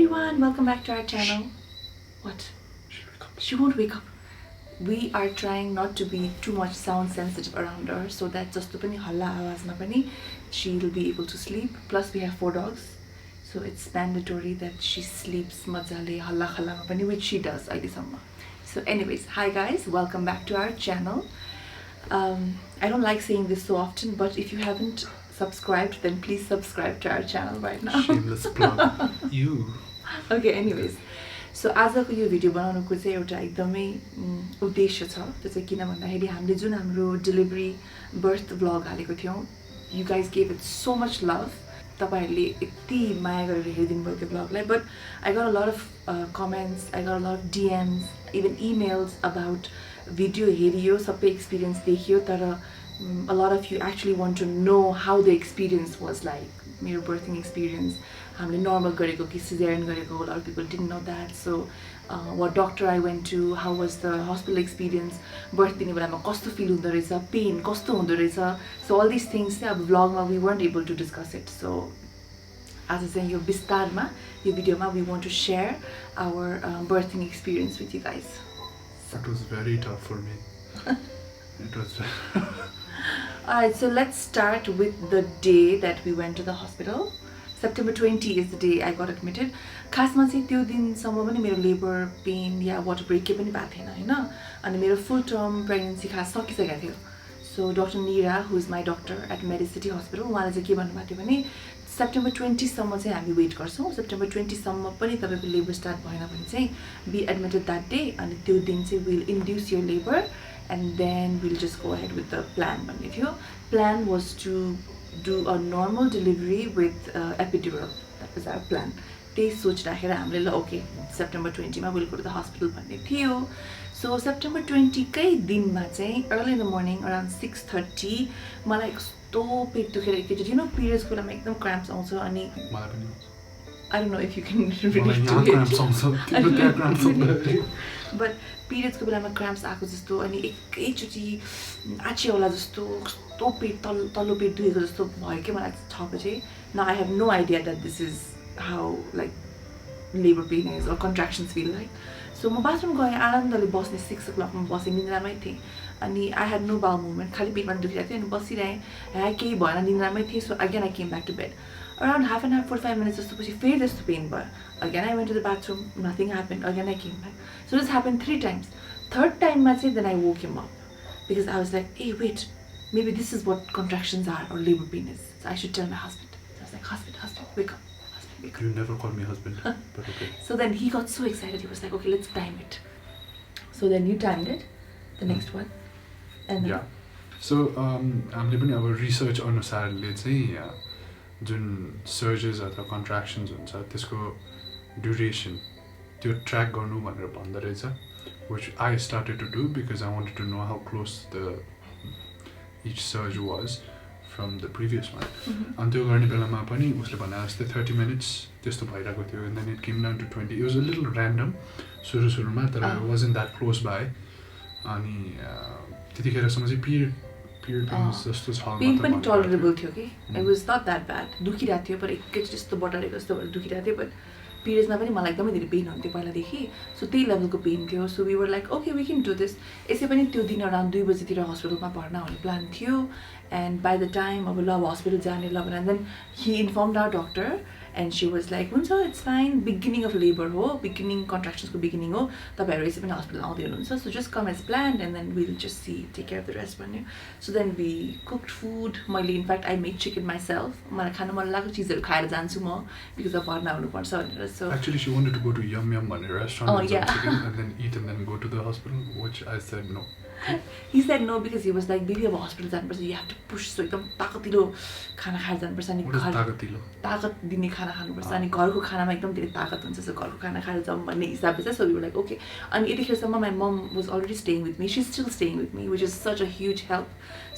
everyone, welcome back to our channel. What? She won't wake up. We are trying not to be too much sound sensitive around her so that just pani halla awazma pani she will be able to sleep. Plus we have 4 dogs, so it's mandatory that she sleeps majale halla halla ma pani, which she does ailesamma. So anyways, hi guys, welcome back to our channel. I don't like saying this so often, but if you haven't subscribed, then please subscribe to our channel right now. Shameless plug. You. Okay, anyways, so आजको यो video बनाउनुको चाहिँ एउटा एकदमै उद्देश्य छ। त्यो चाहिँ किन भन्दाखेरि हामीले जुन हाम्रो डेलिभरी बर्थ ब्लग हालेको थियौँ, you guys gave it so much love. तपाईहरुले यति माया गरेर हेरिदिनु भयो त्यो ब्लगलाई, but I got a lot of comments, I got a lot of DMs, even emails about video हेरियो, सबै एक्सपिरियन्स देखियो, तर a lot of you actually want to know how the experience was like. मेरो birthing experience, हामीले normal गरेको कि cesarean गरेको, a lot of people didn't know that. So what doctor I went to, how was the hospital experience, birth दिने बेलामा कस्तो feel हुँदो रहेछ, pain कस्तो हुँदो रहेछ. So all these things चाहिँ अब vlogमा we weren't able to discuss it. So आज चाहिँ यो विस्तारमा यो भिडियोमा we want to share our birthing experience with you guys. That was very tough for me. It was. Alright, so let's start with the day that we went to the hospital. September 20 is the day I got admitted. खासमा चाहिँ त्यो दिनसम्म पनि मेरो labour pain या water brake केही पनि भएको थिएन हैन, अनि मेरो फुल टर्म प्रेग्नेन्सी खास सकिसकेको थियो. So doctor Nira, who is my doctor at Medicity hospital, उहाँले चाहिँ के भन्नुभएको थियो भने सेप्टेम्बर 20 सम्म चाहिँ हामी वेट गर्छौँ. सेप्टेम्बर 20 सम्म पनि तपाईँको लेबर स्टार्ट भएन भने चाहिँ बी एडमिटेड द्याट डे, अनि त्यो दिन चाहिँ will induce your labour and then we'll just go ahead with the plan. If your plan was to do a normal delivery with epidural, that was our plan. They switched ahead and okay, September 20 we'll go to the hospital. So September 20 kai din ma chahi early in the morning around 6:30 malai kasto pet dukhera ke, you know, periods ko lama ekdam cramps also ani I don't know if you can relate to it. Cramps also. Cramps also. But periods को बेलामा cramps आएको जस्तो, अनि एकैचोटि आछिवाला जस्तो कस्तो पेट तल्लो पेट दुखेको जस्तो भयो के मलाई 6 बजे. Now I have no idea that this is how like labor pain is or contractions feel like. So म बाथरुम गएँ, आनन्दले बस्ने 6 o'clock मा बसेँ, निन्द्रामै थिएँ, अनि I had no bowel movement, खाली पेटमा दुखिरहेको थियो, अनि बसिरहेँ, केही भएन, निन्द्रामै थिएँ. So again I came back to bed. Around half an hour, 45 minutes जस्तो पछि फेरि त्यस्तो पेन भयो. Again I went to the bathroom, nothing happened. Again I came back. So this happened 3 times. Third time ma चाहिँ then I woke him up because I was like, hey wait, maybe this is what contractions are or labor pain is. So I should tell my husband. So I was like, husband, wake up. Husband, wake up. You never call me husband, but okay. So then he got so excited. He was like, okay, let's time it. So then you timed it, the next one. And then yeah. So हामीले पनि अब research अनुसारले चाहिँ जुन surges अथवा कन्ट्र्याक्सन्स हुन्छ त्यसको duration त्यो ट्र्याक गर्नु भनेर भन्दो रहेछ, which I started to do because I wanted to know how close each surge was from the previous one. अनि त्यो गर्ने बेलामा पनि उसले भने जस्तै 30 minutes त्यस्तो भइरहेको थियो, and then it came down to 20. It was a little random सुरुमा, तर I wasn't that close by. अनि त्यतिखेरसम्म चाहिँ period pains जस्तो छ पेन पनि टलरेबल थियो कि. It was not that bad. दुखिरहेको थियो, पर एकैचोटि जस्तो बटारेको जस्तो भएर दुखिरहेको थियो, बट पिरियड्समा पनि मलाई एकदमै धेरै पेन हुन्थ्यो पहिलादेखि. सो त्यही लेभलको पेन थियो. So we were like okay we can do this. यसै पनि त्यो दिन अराउन्ड 2 बजीतिर हस्पिटलमा भर्ना हुने प्लान थियो. एन्ड बाई द टाइम अब ल हस्पिटल जाने ल भनेर then he informed our doctor and she was like, हुन्छ it's fine, beginning of labor हो, beginning contractions को beginning हो, तपाईहरु यसै पनि हस्पिटल आउँदै हुनुहुन्छ, so just come as planned and then we'll just see, take care of the rest भन्यो. So then we cooked food. मैले in fact I made chicken myself. मलाई खान मन लागेको चिजहरु खाएर जान्छु म because of भर्ना हुनुपर्छ भनेर. So actually she wanted to go to Yum Yum भन्ने restaurant and yeah. chicken and then eat and then go to the hospital, which I said no. He said no because he was like, baby अब hospital जानुपर्छ, you have to push, so एकदम ताकतिलो खाना खाएर जानुपर्छ, अनि ताकत दिने खाना खानुपर्छ, अनि घरको खानामा एकदम धेरै ताकत हुन्छ, सो घरको खाना खाएर जाउँ भन्ने हिसाबले चाहिँ. So we were like okay. अनि यतिखेरसम्म my mom was already staying with me. She's still staying with me, which is such a huge help.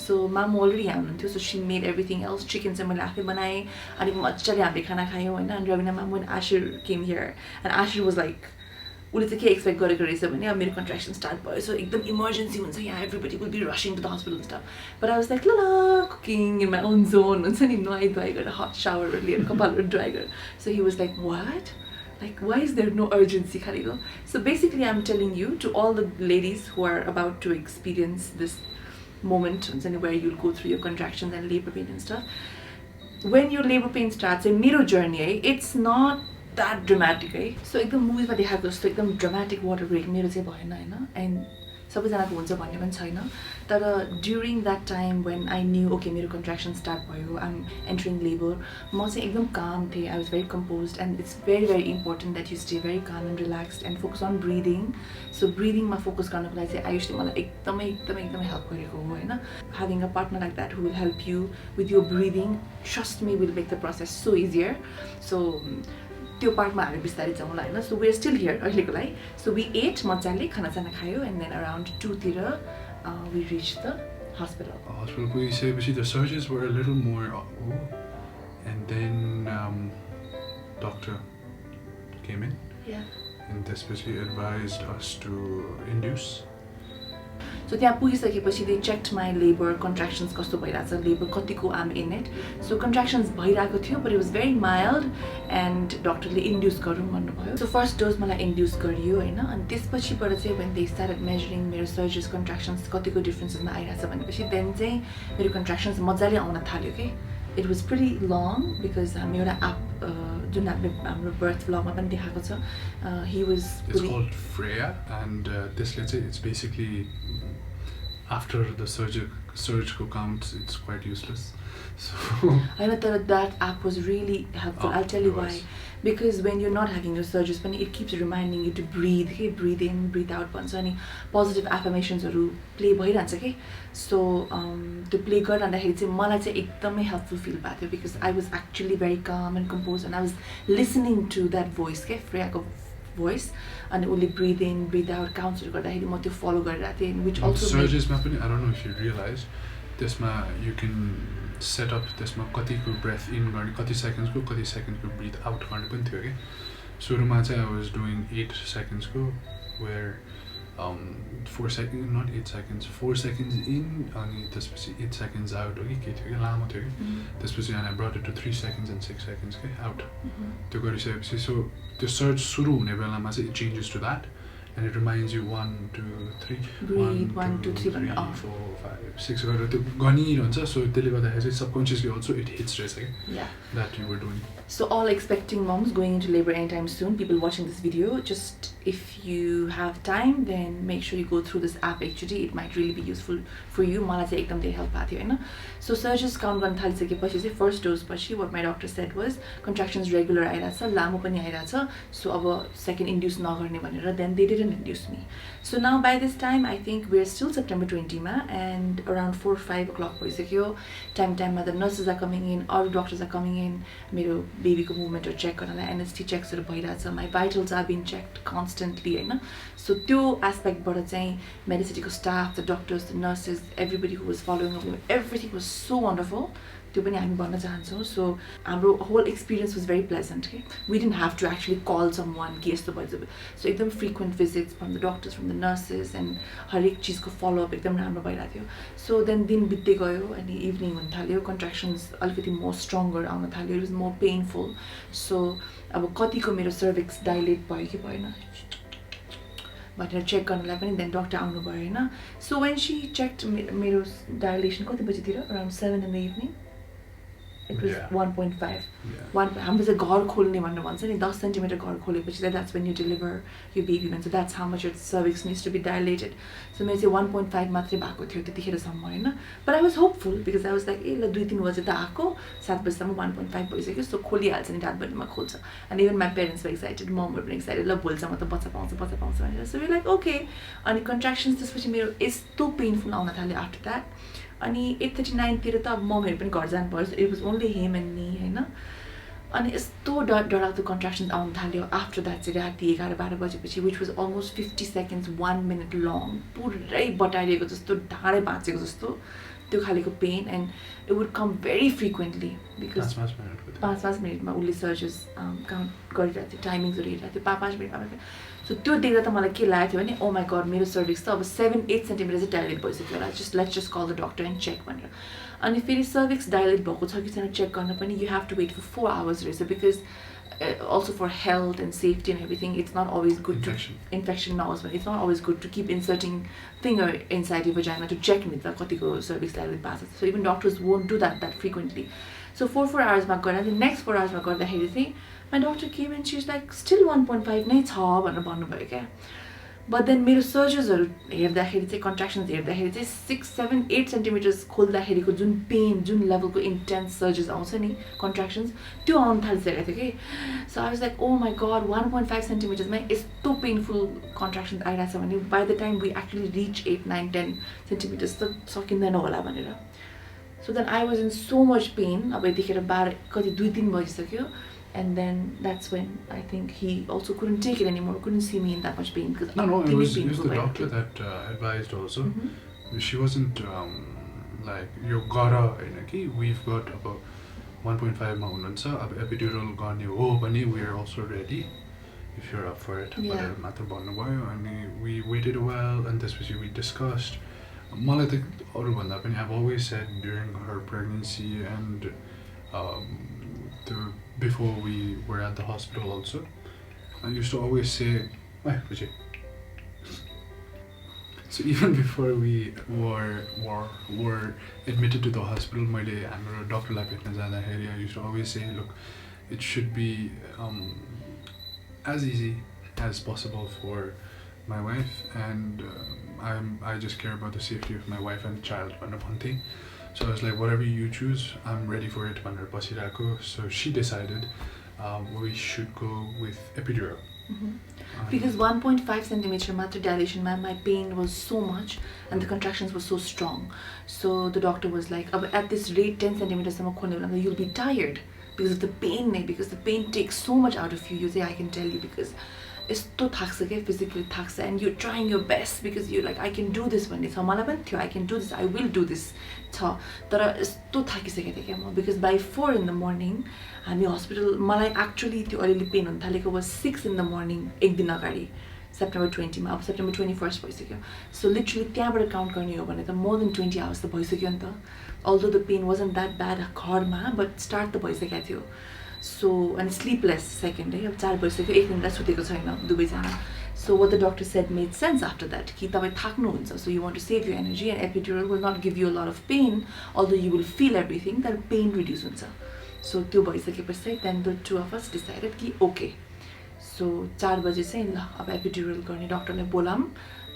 So mom already यहाँ हुनुहुन्थ्यो, so she made everything else. Chicken चाहिँ मैले आफै बनाएँ, अनि मजाले हामीले खाना खायौँ हैन. अनि Ravina mom when Ashir came here, and Ashir was like, उसले चाहिँ के एक्सपेक्ट गरेको रहेछ भने अब मेरो कन्ट्र्याक्सन स्टार्ट भयो, सो एकदम इमर्जेन्सी हुन्छ यहाँ, everybody will be rushing to the hospital and stuff. But I was like ल cooking in my own zone हुन्छ नि, नुहाइ धुवाइ गरेर हट सावर लिएर कपालहरू ड्राई गरेर. So he was like what, Like, why is there no urgency, Khaligo? So basically, I'm telling you, to all the ladies who are about to experience this moment where you'll go through your contractions and labor pain and stuff, when your labor pain starts, in मेरो journey, it's not that dramatic, right? So एकदम मुभीमा देखाएको जस्तो एकदम dramatic water break मेरो चाहिँ भएन हैन, and सबैजनाको हुन्छ भन्ने पनि छैन, तर during that time when I knew okay मेरो contractions start भयो, I'm entering labor, म चाहिँ एकदम calm थिएँ, I was very composed, and it's very important that you stay very calm and relaxed and focus on breathing. So breathing मा focus गर्नको लागि चाहिँ आयुषले मलाई एकदमै help गरेको हो हैन. Having a partner like that who will help you with your breathing, trust me, will make the process so easier. So त्यो पार्टमा हामी बिस्तारै जाउँ होला हैन. So we are still here अहिलेको लागि. So we ate मजाले खानासाना खायो, and then around 2 तिर we reached the hospital. Hospital गइसकेपछि the surgeries were a little more and then doctor came in. Yeah. And त्यसपछि advised us to induce. So त्यहाँ पुगिसकेपछि they checked my labor contractions कस्तो भइराछ, labor कतिको I'm in it. So contractions भइराको थियो, but it was very mild, and doctorले induce गरौँ भन्नुभयो. So first dose मलाई induce गरियो हैन, अनि त्यसपछिबाट चाहिँ when they started measuring मेरो surgeries contractions कतिको differences मा आइराछ भनेपछि then चाहिँ मेरो contractions मजाले आउन थाल्यो के. It was pretty long because हामी एउटा app जुन हाम्रो birth vlog मा पनि देखाएको छ, he was It's called Freya, and त्यसले चाहिँ it's basically after the surgical count, it's quite useless. So I know that app was really helpful. I'll tell you why. Because when you're not having your surgeries, it keeps reminding you to breathe. Okay, breathe in, breathe out. So any positive affirmations or play bhayirahन्छ के. So to play गर्दाखेरि चाहिँ मलाई चाहिँ एकदमै helpful feel भएको थियो, because I was actually very calm and composed, and I was listening to that voice के, Freyaको voice, and only breathe in, breathe out counts गर्दाखेरि म त्यो follow गरिरहेको थिएँ, which also surgeries मा पनि I don't know if you realize त्यसमा you can set up त्यसमा कतिको breath in गर्ने, कति seconds को कति seconds को breathe out गर्ने पनि थियो के. सुरुमा चाहिँ I was doing 8 seconds को, where 4 seconds, not 8 seconds, 4 seconds in, अनि त्यसपछि 8 seconds out हो कि के थियो कि, लामो थियो कि. त्यसपछि I brought it to 3 seconds and 6 seconds के out. त्यो गरिसकेपछि so त्यो surge सुरु हुने बेलामा चाहिँ it changes to that, and it reminds you 1 2 3 breathe 1 2 3 4 5 6 गरेर त्यो गनिरहन्छ. So त्यसले गर्दाखेरि चाहिँ subconsciously also it hits रहेछ के, yeah, that you were doing. So all expecting moms going into labor anytime soon, people watching this video, just if you have time, then make sure you go through this app. Actually it might really be useful for you. मलाई चाहिँ एकदम धेरै help भएको थियो हैन. So surgeries count गर्न थालिसकेपछि चाहिँ first dose पछि what my doctor said was contractions regular आइराछ, लामो पनि आइराछ, so अब second induce नगर्ने भनेर, then they didn't induce me. So now by this time I think we're still September 20 मा, and around 4-5 o'clock भइसक्यो. Time मा the nurses are coming in, all doctors are coming in, मेरो बेबीको मुभमेन्टहरु check गर्नलाई NST चेक्सहरु भइराछ, my vitals are being checked constantly हैन. So त्यो aspectबाट चाहिँ Medicityको staff, the doctors, the nurses, everybody who was following up, everything was so wonderful. त्यो पनि हामी भन्न चाहन्छौँ. So हाम्रो whole experience was very pleasant. Okay? We didn't have to actually call someone कि यस्तो भयो. So एकदम frequent visits from the doctors, from the nurses, and हरेक चीजको follow up एकदम राम्रो भइरहेको थियो. So then दिन बित्दै गयो अनि evening हुन थाल्यो, contractions अलिकति more stronger आउन थाल्यो, it was more painful. So अब कतिको मेरो cervix dilate भयो कि भएन भनेर चेक गर्नलाई पनि then doctor आउनु भयो हैन. So when she checked मेरो dilation कति बजेतिर, around 7 in the evening, it was 1.5. हाम्रो चाहिँ घर खोल्ने भनेर भन्छ नि, 10 centimeter घर खोलेपछि that's when you deliver your baby. So that's how much your cervix needs to be dilated. So मेरो चाहिँ 1.5 मात्रै भएको थियो त्यतिखेरसम्म हैन. But I was hopeful because I was like ए ल 2-3 बजे त आको, 7 बजेसम्म 1.5 भइसक्यो, so खोलिहाल्छ नि, रातभरिमा खोल्छ. And even my parents were excited, mom were excited, ल भोलिसम्म त बच्चा पाउँछ भनेर. So we were like okay. अनि contractions त्यसपछि मेरो यस्तो painful आउन थाल्यो after that. अनि 8:39 तिर त अब मम्मीहरु पनि घर जानु पर्यो. It was only him and me हैन. अनि यस्तो डरलाग्दो contractions आउन थाल्यो after that चाहिँ राति 11-12 बजेपछि, which was almost 50 seconds, 1 minute long, पुरै बटारिएको जस्तो, ढाडै भाँचेको जस्तो त्यो खालेको pain, and it would come very frequently because 5 मिनेटमा उले सर्जरीज काउन्ट गरिरहेको थियो, टाइमिङ्सहरु हेरिरहेको थियो, 5 मिनेट. So त्यो देख्दा त मलाई के लागेको थियो भने oh my god, मेरो सर्भिक्स त अब 7-8 सेन्टिमिटर चाहिँ डाइलेट भइसक्यो होला, let's just call the doctor and check भनेर. अनि फेरि सर्भिक्स डाइलेट भएको छ कि छैन चेक गर्न पनि you have to wait for 4 hours रहेछ, because also for health and safety and everything, it's not always good infection knows, but it's not always good to keep inserting finger inside your vagina to check with the kotiko cervix level passes. So even doctors won't do that frequently. So 4 hours ma garda, the next 4 hours ma garदाखेरि चाहिँ my doctor came and she's like still 1.5 नै छ भनेर भन्नुभयो क्या. But then मेरो सर्जर्सहरू हेर्दाखेरि चाहिँ कन्ट्राक्सन्स हेर्दाखेरि चाहिँ 6, 7, 8 सेन्टिमिटर्स खोल्दाखेरिको जुन पेन, जुन लेभलको इन्टेन्स सर्जर्स आउँछ नि कन्ट्राक्सन्स, त्यो आउनु थालिसकेको थियो कि. So I was like oh my god 1.5 सेन्टिमिटर्समा यस्तो पेनफुल कन्ट्राक्सन्स आइरहेछ भने by the time we actually reach 8, 9, 10 centimetres त सकिँदैन होला भनेर. So then I was in so much pain. अब यतिखेर 12 कति 2-3 बजिसक्यो. And then that's when I think he also couldn't take it anymore, couldn't see me in that much pain. No, it was the doctor that advised also. She wasn't like, you gotta, we've got about 1.5 ma hununcha, ab epidural गर्ने हो भने we are also ready if you're up for it. But मात्र भन्नुभयो अनि we waited a while and त्यसपछि we discussed. मलाई त अरु भन्दा पनि I've always said during her pregnancy and before we were at the hospital also, I used to always say, so even before we were admitted to the hospital, मैले हाम्रो डक्टरलाई भेट्न जाँदाखेरि I used to always say, look, it should be as easy as possible for my wife, and I just care about the safety of my wife and child भनेर भन्थे. So I was like, whatever you choose, I'm ready for it. So she decided we should go with epidural. Because 1.5 centimeter matra dilation, my pain was so much and the contractions were so strong. So the doctor was like, at this rate 10 centimeters you'll be tired because of the pain, because the pain takes so much out of you. You say, I can tell you, because यस्तो थाक्छ क्या, physically थाक्छ, and you're trying your best because you're like, I can do this भन्ने छ, मलाई पनि थियो, I can do this, I will do this छ, तर यस्तो थाकिसकेको थिएँ क्या म. Because by 4 in the morning हामी हस्पिटल, मलाई एक्चुअली त्यो अलिअलि पेन हुन थालेको was 6 in the morning एक दिन अगाडि, September 20 मा. अब September 21st भइसक्यो. So literally त्यहाँबाट काउन्ट गर्ने हो भने त more than 20 hours त भइसक्यो नि त. Although the pain wasn't that bad घरमा, but start त भइसकेको थियो. So, and sleepless second day, अब 4 बजिसक्यो, एक दिन सुतेको छैन दुवैजना. So what the doctor said made sense after that, कि तपाईँ थाक्नुहुन्छ, so you want to save your energy, and epidural will not give you a lot of pain, although you will feel everything, that pain reduce हुन्छ. So त्यो भइसकेपछि then the two of us decided कि okay. So 4 बजे चाहिँ ल अब epidural गर्ने डक्टरलाई बोलाम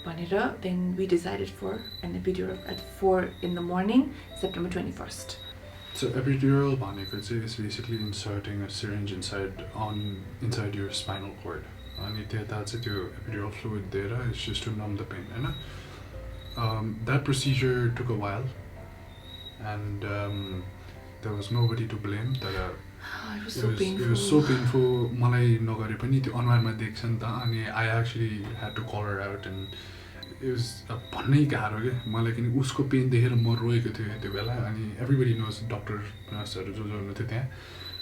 भनेर, then we decided for an epidural at 4 in the morning, September 21st. So epidural भनेको चाहिँ is basically inserting a syringe inside your spinal cord. अनि त्यता चाहिँ त्यो epidural fluid दिएर, it's just to numb the pain, हैन? That procedure took a while, and there was nobody to blame. It was so painful. It was so painful. मलाई नगरे पनि त्यो अनुहारमा देख्छ नि त, अनि I actually had to call her out, and it was भन्नै गाह्रो के मलाई, किन उसको पेन देखेर म रोएको थिएँ त्यो बेला. अनि everybody knows doctor nurseहरू जो हुनुहुन्थ्यो त्यहाँ,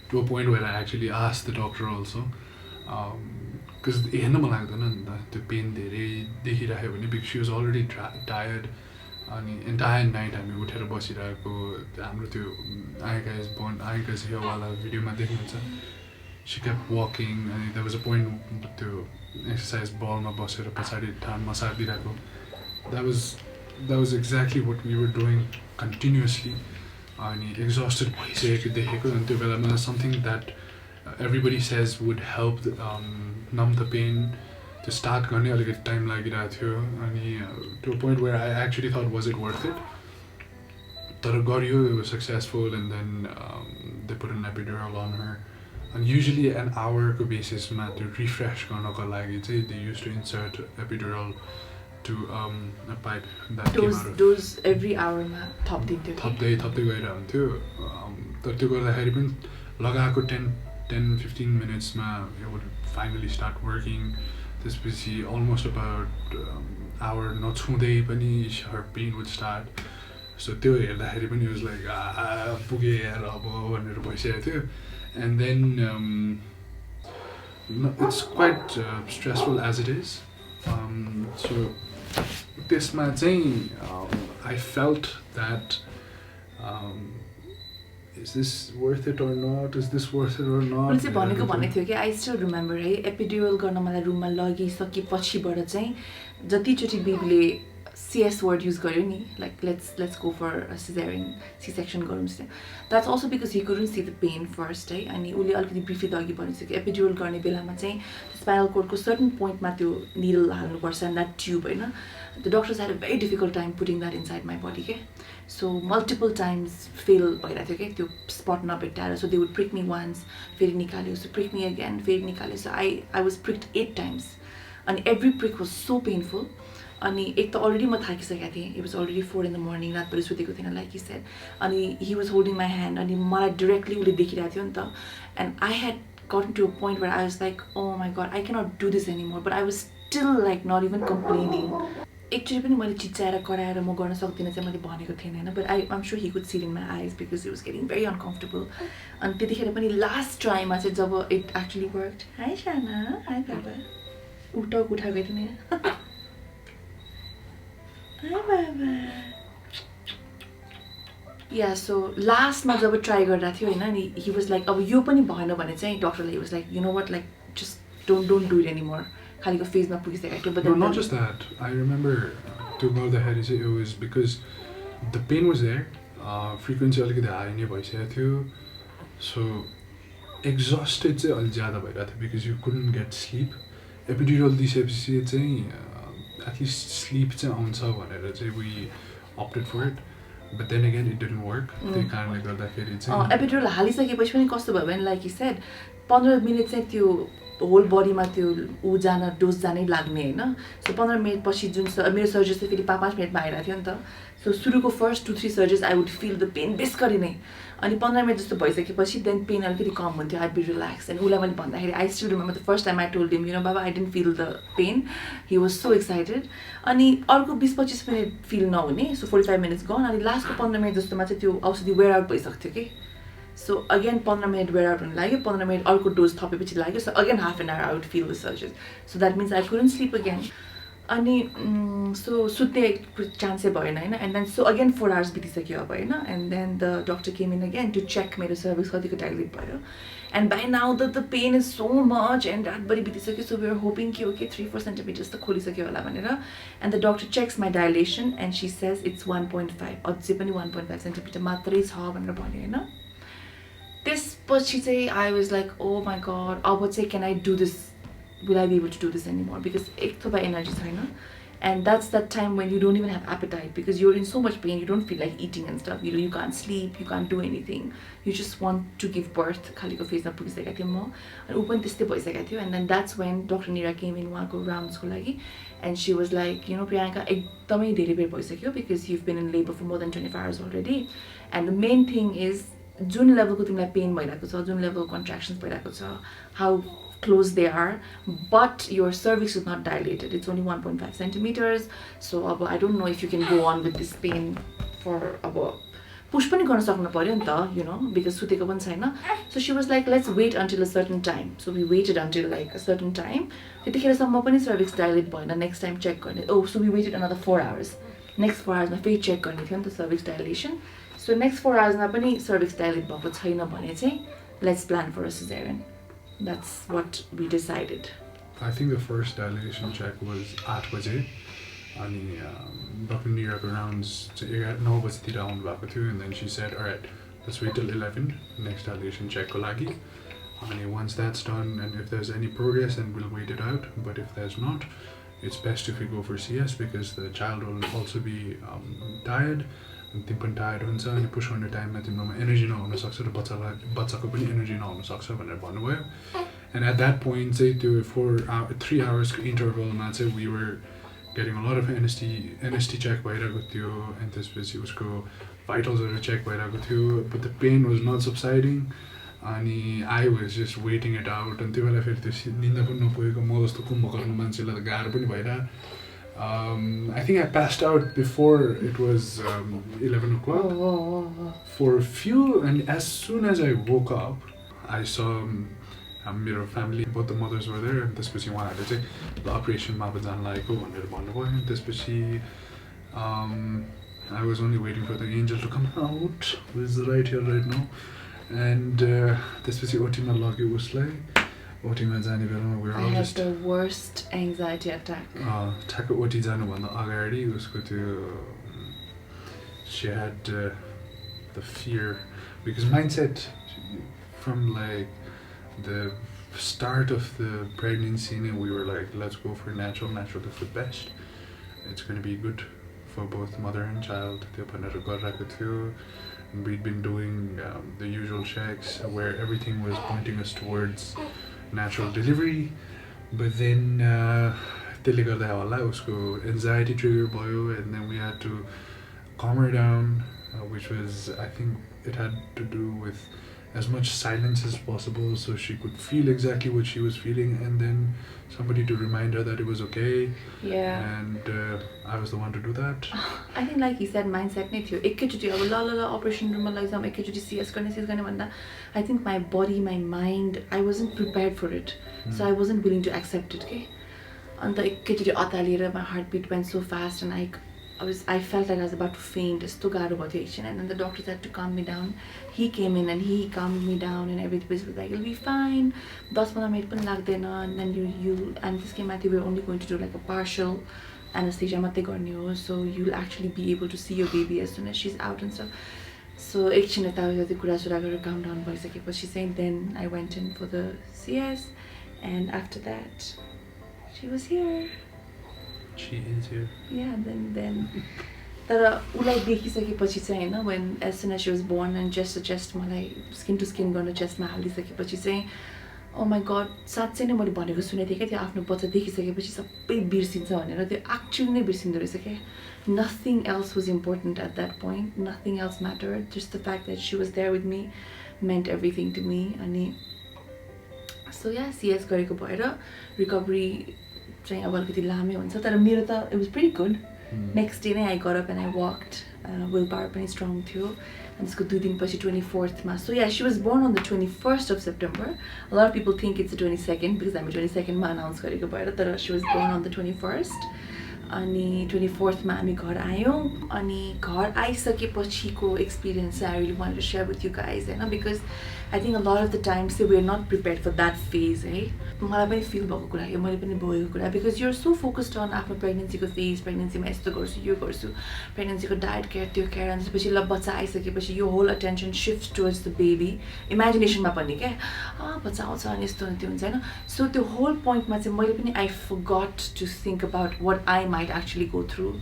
to a point where I actually asked the doctor also, because हेर्न मन लाग्दैन नि त त्यो पेन धेरै देखिराख्यो भने, because she was already tired. अनि entire night हामी उठेर बसिरहेको, हाम्रो त्यो Ayanka is here वाला भिडियोमा देख्नुहुन्छ. She kept walking, and there was a point त्यो exercise ballमा बसेर पछाडि ढाडमा सार्दिरहेको. That was exactly what we were doing continuously. अनि exhausted भइसकेको देखेको, अनि त्यो बेलामा something that everybody says would help numb the pain to start गर्ने अलिकति टाइम लागिरहेको थियो. अनि to a point where I actually thought, was it worth it? तर गरियो, it was successful, and then they put an epidural on her. And usually an hour ko basis ma to refresh garnako लागि चाहिँ they used to insert epidural to a pipe that came out of dose every hour ma थप्दै गइरहन्थ्यो. तर त्यो गर्दाखेरि पनि लगाएको 10-15 minutes ma it would finally start working. त्यसपछि almost about hour नछुँदै पनि her pain would start. So त्यो हेर्दाखेरि पनि it was like पुगे यार अब भनेर भइसकेको थियो. And then it's quite stressful as it is. So त्यसमा चाहिँ I felt that is this worth it or not? Is this worth it or not? मैले चाहिँ भनेको भनेको थियो कि आई स्टिल रिमेम्बर है एपिड्युरल गर्न मलाई रुममा लगिसकेपछिबाट चाहिँ जतिचोटि बेबीले CS वर्ड युज गर्यो नि like let's go for caesarean C section गरौँ that's also because he couldn't see the pain first है अनि उसले अलिकति ब्रिफली त अघि भनिसक्यो एपिड्युरल गर्ने बेलामा चाहिँ स्पाइनल कोर्डको सर्टन पोइन्टमा त्यो निडल हाल्नुपर्छ एन्ड द्याट ट्युब होइन the doctors had a very difficult time putting that inside my body के सो मल्टिपल टाइम्स फेल भइरहेको थियो कि त्यो स्पट नभेटाएर so they would prick me once फेरि निकाल्यो सो प्रिक मी अगेन फेरि निकाल्यो so I was pricked 8 times अनि every prick was so painful अनि एक त अलरेडी म थाकिसकेको थिएँ it was already 4 in the morning रातभरि सुतेको थिएन लाइक हि सेड अनि he was holding my hand अनि मलाई डिरेक्टली उसले देखिरहेको थियो नि त and I had gotten to a point where I was like oh my god I cannot do this any more but I was still like not even complaining एकचोटि पनि मैले चिच्याएर कराएर म गर्न सक्दिनँ चाहिँ मैले भनेको थिएन होइन but I'm sure he could see in my eyes because he was getting very uncomfortable अनि त्यतिखेर पनि लास्ट ट्राईमा चाहिँ जब इट एक्चुली वर्कड हाई साना हाई बाबा उठाएको उठाएको नि हाई बाबा या सो लास्टमा जब ट्राई गरिरहेको थियो होइन अनि हि वाज लाइक अब यो पनि भएन भने चाहिँ डक्टरले he was like you know what like just don't do it any more खालिको फेजमा पुगिसकेको थियो But not just that. I remember to गर्दाखेरि चाहिँ it was because the pain was there. Frequency अलिकति हाई नै भइसकेको थियो. So exhausted चाहिँ अलिक ज्यादा भइरहेको थियो because you couldn't get sleep. Epidural दिइसकेपछि चाहिँ at least sleep चाहिँ आउँछ भनेर चाहिँ we opted for it. But then again it didn't work. त्यही कारणले गर्दाखेरि चाहिँ एपिड्युरल हालिसकेपछि पनि कस्तो भयो भने लाइक हि सेड 15 मिनट चाहिँ त्यो होल बडीमा त्यो ऊ जान डोज जानै लाग्ने होइन सो 15 मिनट पछि जुन मेरो सर्जरी चाहिँ फेरि 5 मिनटमा आइरहेको थियो नि त सो सुरुको first 2-3 surgeries I would feel the pain बेसरी नै अनि 15 मिनट जस्तो भइसकेपछि देन पेन अलिकति कम हुन्थ्यो आई बी रिल्याक्स एन्ड उसलाई मैले भन्दाखेरि I still remember the first time I told him you know बाबा I didn't feel the pain he was so excited अनि अर्को 20-25 मिनट फिल नहुने सो 45 मिनट्स गन अनि लास्टको 15 मिनट जस्तोमा चाहिँ त्यो औषधि वेयर आउट भइसक्थ्यो कि so again 15 minute wear out हुनु लाग्यो 15 मिनट अर्को डोज थपेपछि लाग्यो so again half an hour I would feel the surgery so that means I couldn't sleep again अनि सो सुत्ने चान्सै भएन होइन and then so again 4 hours बितिसक्यो अब होइन and then the doctor came in again to check मेरो cervix कतिको डाइलेट भयो and by now the pain is so much and रातभरि बितिसक्यो सो वी आर होपिङ कि ओके 3-4 सेन्टिमिटर्स त खोलिसक्यो होला भनेर and the doctor checks my dilation and she says it's 1.5 अझै पनि 1.5 सेन्टिमिटर मात्रै छ भनेर भन्यो होइन त्यसपछि चाहिँ I was like oh my god अब चाहिँ can I do this will I be able to do this anymore because एक थोपा एनर्जी छैन and that's that time when you don't even have appetite because you're in so much pain you don't feel like eating and stuff you can't sleep you can't do anything you just want to give birth खालीको फेजमा पुगिसकेको थिएँ म अनि ऊ पनि त्यस्तै भइसकेको थियो and then that's when Dr. Nira came in उहाँको राउन्ड्सको लागि and she was like you know Priyanka एकदमै धेरै बेर भइसक्यो because you've been in labor for more than 24 hours already and the main thing is जुन लेभलको तिमीलाई पेन भइरहेको छ जुन लेभलको कन्ट्र्याक्सन्स भइरहेको छ how close they are but your cervix is not dilated it's only 1.5 centimeters so I don't know if you can go on with this pain for push पनि गर्न सक्नु पर्यो नि त you know because सुतेको पनि छैन so she was like let's wait until a certain time so we waited until like a certain time त्यतिखेरसम्म पनि cervix dilate भएन next time check गर्ने so we waited another 4 hours next 4 hours मा फेरि check गर्ने थियो नि त cervix dilation so next 4 hours मा पनि cervix dilate भएको छैन भने चाहिँ let's plan for a cesarean that's what we decided. I think the first dilation check was 8 baje ani Dr. Nira rounds 9 bajeतिर आउनु भएको थियो and then she said alright let's wait till 11 next dilation check ko lagi and once that's done and if there's any progress then we'll wait it out but if there's not it's best if we go for CS because the child will also be tired तिमी पनि tired हुन्छ अनि पुस गर्ने टाइममा तिम्रोमा energy नहुन सक्छ र बच्चाको पनि एनर्जी नहुन सक्छ भनेर भन्नुभयो एन्ड एट द्याट पोइन्ट चाहिँ त्यो 3 आवर्सको इन्टरभलमा चाहिँ we were getting a lot of NST check भइरहेको थियो अनि त्यसपछि उसको भाइटल्सहरू चेक भइरहेको थियो but the pain was not subsiding अनि I was just waiting it out अनि त्यो बेला फेरि त्यो निन्दा पनि नपुगेको म जस्तो कुम्भकर्ण मान्छेलाई त गाह्रो पनि भइरहेको I think I passed out before it was 11 o'clock for a few and as soon as I woke up I saw मेरो family both the mothers were there and त्यसपछि उहाँहरूले चाहिँ the operation मा जान लागेको भनेर भन्नुभयो अनि त्यसपछि I was only waiting for the angel to come out, who is right here right now. And त्यसपछि ओटीमा लग्यो उसलाई. ओटीमा जाने बेलामा we were I all had just the worst anxiety attack. ठ्याक्क ओटी जानुभन्दा अगाडि उसको त्यो she had the fear, because mindset from like the start of the pregnancy, we were like, let's go for natural is the best, it's going to be good for both mother and child. त्यो भनेर गरिरहेको थियो. We'd been doing the usual checks where everything was pointing us towards natural delivery, but then त्यसले गर्दा होला उसको anxiety trigger भयो, and then we had to calm her down, which was, I think it had to do with as much silence as possible so she could feel exactly what she was feeling, and then somebody to remind her that it was okay. Yeah. And I was the one to do that. I think like he said, mindset नै थियो. एकैचोटि अब ल operation room मा लैजाउँ, एकैचोटि CS गर्ने भन्दा I think my body, my mind, I wasn't prepared for it. So I wasn't willing to accept it, okay? अन्त एकैचोटि अतालिएर my heartbeat went so fast, and I felt like I was about to faint. यस्तो गाह्रो भयो त्यो एकछिन, and then the doctors had to calm me down. He came in and he calmed me down, and everybody was like, it'll be fine. 10-15 minute पनि लाग्दैन. And then you and त्यसकै माथि we're only going to do like a partial anesthesia मात्रै गर्ने हो, so you'll actually be able to see your baby as soon as she's out and stuff. So एकछिन यताउति कुरासुरा गरेर calm down भइसकेपछि चाहिँ then I went in for the CS, and after that she was here. She is here. Yeah, then तर उसलाई देखिसकेपछि चाहिँ हैन, when as soon as she was born and just मलाई skin to skin गर्न चेस्टमा हालिसकेपछि चाहिँ oh my god, साँच्चै नै मैले भनेको सुनेको थिएँ क्या, त्यो आफ्नो बच्चा देखिसकेपछि सबै बिर्सिन्छ भनेर. त्यो एक्चुअली नै बिर्सिँदो रहेछ क्या. Nothing else was important at that point. Nothing else mattered. Just the fact that she was there with me meant everything to me. अनि so yeah, CS गरेको भएर recovery चाहिँ अब अलिकति लामै हुन्छ, तर मेरो त it was pretty good. Next day नै I got up and I walked. Willpower पनि strong थियो. And त्यसको 2 दिनपछि 24th मा. So yeah, she was born on the 21st of September. A lot of people think it's the 22nd because हामी 22nd मा announce गरेको भएर, तर she was born on the 21st. अनि 24th मा हामी घर आयौँ. अनि घर आइसकेपछिको experience I really wanted to share with you guys, हैन, because I think a lot of the times we're not prepared for that phase, है. मलाई पनि feel भएको कुरा हो, मैले पनि भएको कुरा, because you're so focused on आफ्नो प्रेग्नेन्सीको फेज, प्रेग्नेन्सीमा यस्तो गर्छु, यो गर्छु, प्रेग्नेन्सीको डायट केयर, त्यो केयर, अनि त्यसपछि ल बच्चा आइसकेपछि यो whole attention shift towards the baby, इमेजिनेसनमा पनि क्या, बच्चा आउँछ अनि यस्तो अनि त्यो हुन्छ हैन. सो त्यो होल पोइन्टमा चाहिँ मैले पनि I forgot to think about what I might actually go through.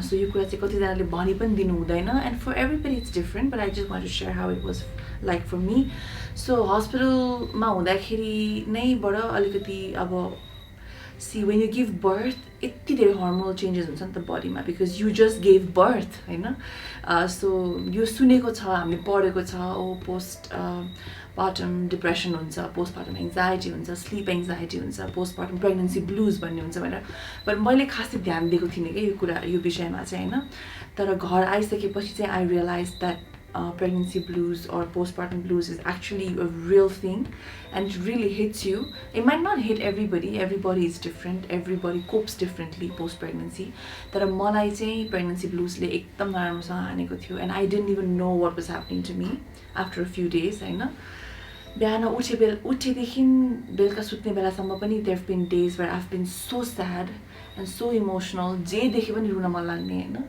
So यो कुरा चाहिँ कतिजनाले भनि पनि दिनु हुँदैन, and for everybody it's different, but I just want to share how it was like for me. So हस्पिटलमा हुँदाखेरि नैबाट अलिकति अब see when you give birth यति धेरै hormonal changes हुन्छ नि त बडीमा, because you just gave birth, हैन. So यो सुनेको छ, हामीले पढेको छ, पोस्ट पार्टम डिप्रेसन हुन्छ, पोस्ट पार्टम एङ्जाइटी हुन्छ, स्लिप एङ्जाइटी हुन्छ, पोस्ट पार्टम प्रेग्नेन्सी ब्लुज भन्ने हुन्छ भनेर. बट मैले खासै ध्यान दिएको थिइनँ क्या यो कुरा, यो विषयमा चाहिँ, हैन. तर घर आइसकेपछि चाहिँ I realise that pregnancy blues or postpartum blues is actually a real thing, and it really hits you. It might not hit everybody. Everybody is different. Everybody copes differently post pregnancy. तर मलाई चाहिँ pregnancy blues ले एकदम नराम्रोसँग हानेको थियो, and I didn't even know what was happening to me after a few days, हैन. बिहान उठेदेखि बेलुका सुत्ने बेलासम्म पनि there have been days where I've been so sad and so emotional, जे देखे पनि रुन मन लाग्ने, हैन.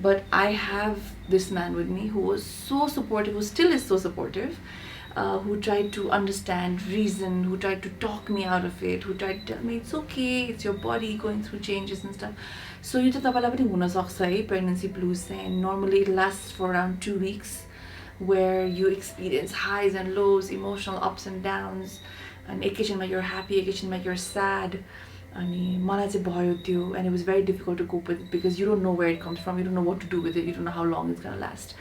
But I have this man with me who was so supportive, who still is so supportive, who tried to understand, reason, who tried to talk me out of it, who tried to tell me it's okay, it's your body going through changes and stuff. So यो त तपाईलाई पनि हुन सक्छ है pregnancy blues, and normally it lasts for around 2 weeks, where you experience highs and lows, emotional ups and downs, and एकैछिनमा you're happy, एकैछिनमा you're sad. अनि मलाई चाहिँ भयो त्यो, and it was very difficult to cope with it because you don't know where it comes from, you don't know what to do with it, you don't know how long it's gonna last.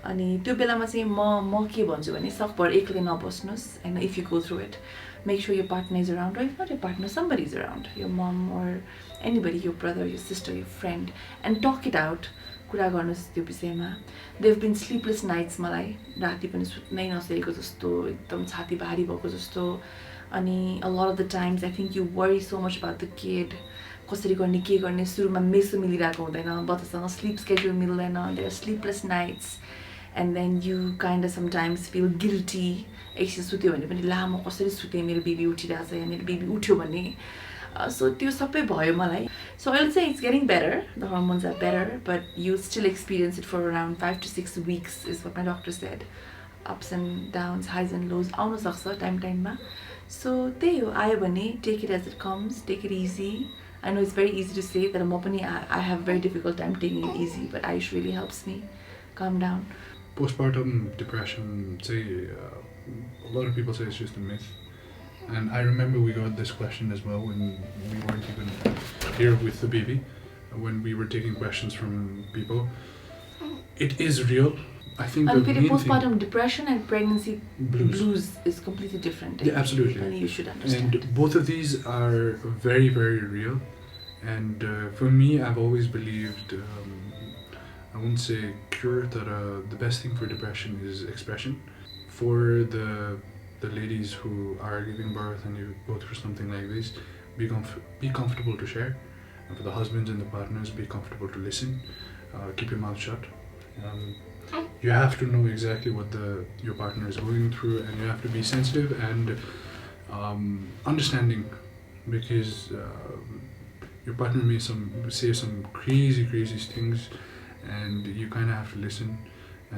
अनि त्यो बेलामा चाहिँ म के भन्छु भने सकभर एक्लै नबस्नुस्, and if you go through it, make sure your partner is around, or if not your partner, somebody is around, your mom or anybody, your brother, your sister, your friend, and talk it out. कुरा गर्नुस् त्यो विषयमा. There have been sleepless nights मलाई, राति पनि सुत्नै नसकेको जस्तो, एकदम छाती भारी भएको जस्तो. अनि a lot of the times I think you worry so much about the kid, कसरी गर्ने के गर्ने सुरुमा मेसो मिलिरहेको हुँदैन बच्चासँग स्लिप स्केड्युल मिल्दैन there are sleepless nights and then you kind of sometimes feel guilty एकछिन सुत्यो भने पनि ला म कसरी सुतेँ मेरो बेबी उठिरहेछ या मेरो बेबी उठ्यो भने सो त्यो सबै भयो मलाई सो अहिले चाहिँ it's getting better the hormones are better but you still experience it for around 5 to 6 weeks is what my doctor said ups and downs highs and lows आउन सक्छ टाइममा सो त्यही हो आयो भने take it as it comes take it easy I know it's very easy to say that I have a very difficult time taking it easy, but Ayush really helps me calm down. Postpartum depression, a lot of people say it's just a myth. And I remember we got this question as well when we weren't even here with the baby, when we were taking questions from people. It is real. I think and the main postpartum thing, depression and pregnancy blues is completely different. Yeah, absolutely. And you should understand. And both of these are very, very real. And for me, I've always believed, I wouldn't say cure, that the best thing for depression is expression. For the ladies who are giving birth and you go through something like this, be comfortable to share. And for the husbands and the partners, be comfortable to listen. Keep your mouth shut. You have to know exactly what your partner is going through, and you have to be sensitive and understanding, because your partner may say some crazy things, and you kind of have to listen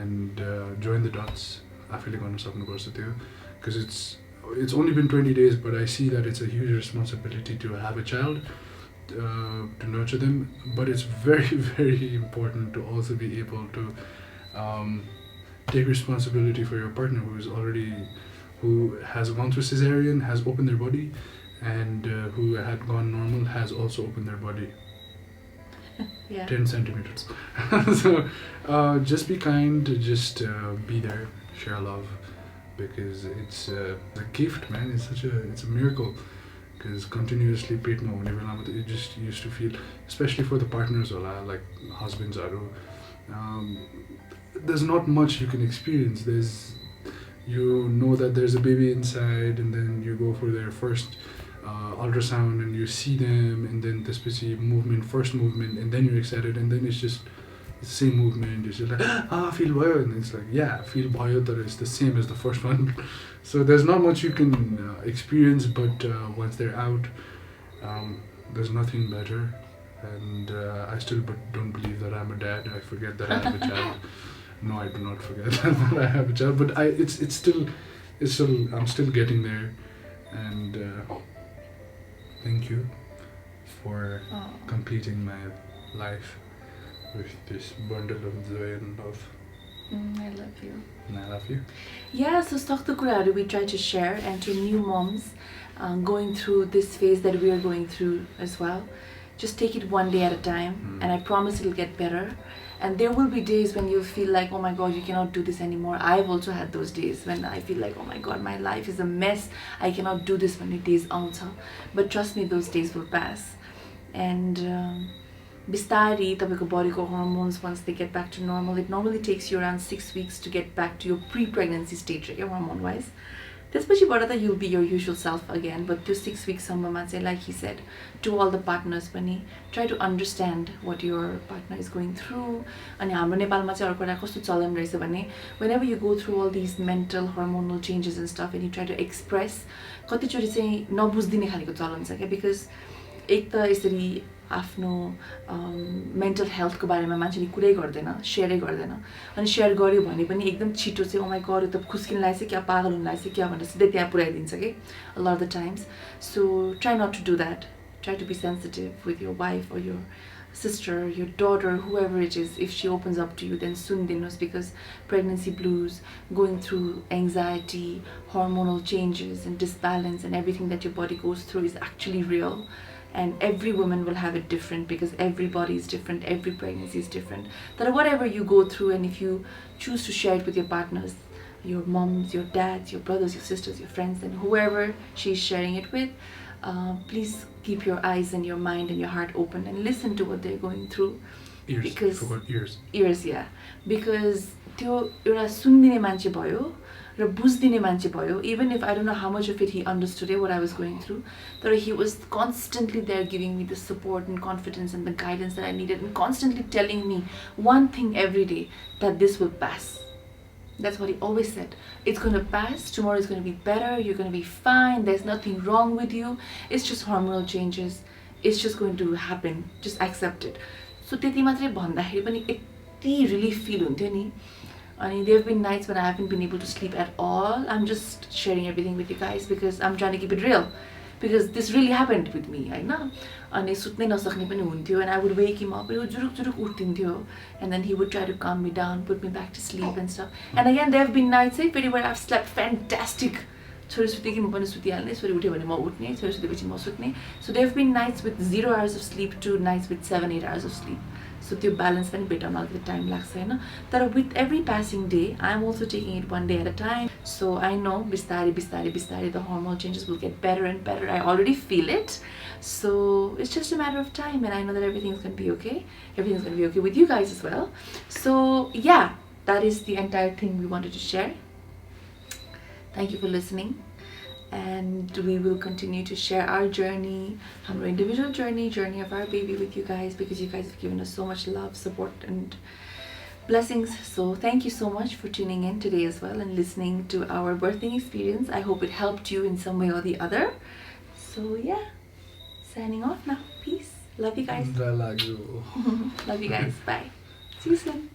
and join the dots. Because it's only been 20 days, but I see that it's a huge responsibility to have a child, to nurture them, but it's very, very important to also be able to take responsibility for your partner who has gone through cesarean, has opened their body, and who had gone normal has also opened their body. Yeah. 10 centimeters. So just be kind, just be there, share love, because it's a gift, man. It's a miracle. Because continuously petma hune belama you just used to feel, especially for the partners like husbands there's not much you can experience. You know that there's a baby inside, and then you go for their first ultrasound and you see them, and then this first movement, and then you're excited, and then it's the same movement. It's just like feel bhayo, and it's like feel bhayo, that is the same as the first one. So there's not much you can experience, but once they're out, there's nothing better. And I still don't believe that I'm a dad. I forget that I have a child. No, I do not forget that I have a child. But it's still I'm still getting there. And thank you for completing my life with this bundle of joy and love. I love you. And I love you. Yeah, so sakto kuraharu we try to share, and to new moms going through this phase that we are going through as well. Just take it one day at a time, and I promise it'll get better. And there will be days when you feel like, oh my god, you cannot do this anymore. I've also had those days when I feel like, oh my god, my life is a mess. I cannot do this when the days auncha. But trust me, those days will pass. And bistari tapeko bodyko hormones, once they get back to normal, it normally takes you around 6 weeks to get back to your pre-pregnancy stage, hormone wise. त्यसपछिबाट त you'll be your usual self again, but त्यो 6 weeks सम्ममा चाहिँ, like he said, to all the partners पनि try to understand what your partner is going through. अनि हाम्रो नेपालमा चाहिँ अर्को कस्तो चलन रहेछ भने, whenever you go through all these mental hormonal changes and stuff and you try to express, कतिचोटि चाहिँ नबुझ्दिने खालको चलन छ क्या, because एक त यसरी आफ्नो मेन्टल हेल्थको बारेमा मान्छेले कुरै गर्दैन, सेयरै गर्दैन, अनि सेयर गर्यो भने पनि एकदम छिटो चाहिँ, ओ माई गड, त खुस्किन लागेछ क्या, पागल हुन लागेछ क्या भनेर सिधै त्यहाँ पुऱ्याइदिन्छ कि a lot of the times. So try not to do that. Try to be sensitive with your wife or your sister, your daughter, whoever it is. If she opens up to you, then sundinos, because pregnancy blues, going through anxiety, hormonal changes and disbalance and everything that your body goes through is actually real. And every woman will have it different, because every body is different, every pregnancy is different. That whatever you go through, and if you choose to share it with your partners, your moms, your dads, your brothers, your sisters, your friends, and whoever she's sharing it with, please keep your eyes and your mind and your heart open and listen to what they're going through. Ears. Because forgot ears. Ears, yeah. Because त्यो एउटा सुन्दिने मान्छे भयो, र बुझ्दिने मान्छे भयो. Even if I don't know how much of it he understood what I was going through, but he was constantly there giving me the support and confidence and the guidance that I needed, and constantly telling me one thing every day, that this will pass. That's what he always said. It's going to pass. Tomorrow is going to be better. You're going to be fine. There's nothing wrong with you. It's just hormonal changes. It's just going to happen. Just accept it. So त्यति मात्रै भन्दाखेरि पनि यति relief feel हुन्थ्यो नि. And there have been nights when I haven't been able to sleep at all. I'm just sharing everything with you guys because I'm trying to keep it real. Because this really happened with me, होइन. अनि सुत्नै नसक्ने पनि हुन्थ्यो. And I would wake him up. जुरुक जुरुक उठ्थिन्थ्यो. And then he would try to calm me down, put me back to sleep and stuff. And again, there have been nights where I've slept fantastic. छोरी सुत्यो कि म पनि सुतिहाल्ने, छोरी उठ्यो भने म उठ्ने, छोरी सुतेपछि म सुत्ने. So there have been nights with 0 hours of sleep to nights with 7-8 hours of sleep. So त्यो balance पनि भेटाउन अलिकति time लाग्छ हैन. तर with every passing day, I'm also taking it one day at a time. So I know बिस्तारै the hormonal changes will get better and better. I already feel it. So it's just a matter of time, and I know that everything's going to be okay. Everything's going to be okay with you guys as well. So yeah, that is the entire thing we wanted to share. Thank you for listening, and we will continue to share our journey, our individual journey of our baby with you guys, because you guys have given us so much love, support and blessings. So thank you so much for tuning in today as well and listening to our birthing experience. I hope it helped you in some way or the other. So yeah, signing off now. Peace. Love you guys. Love you guys. Bye. See you soon.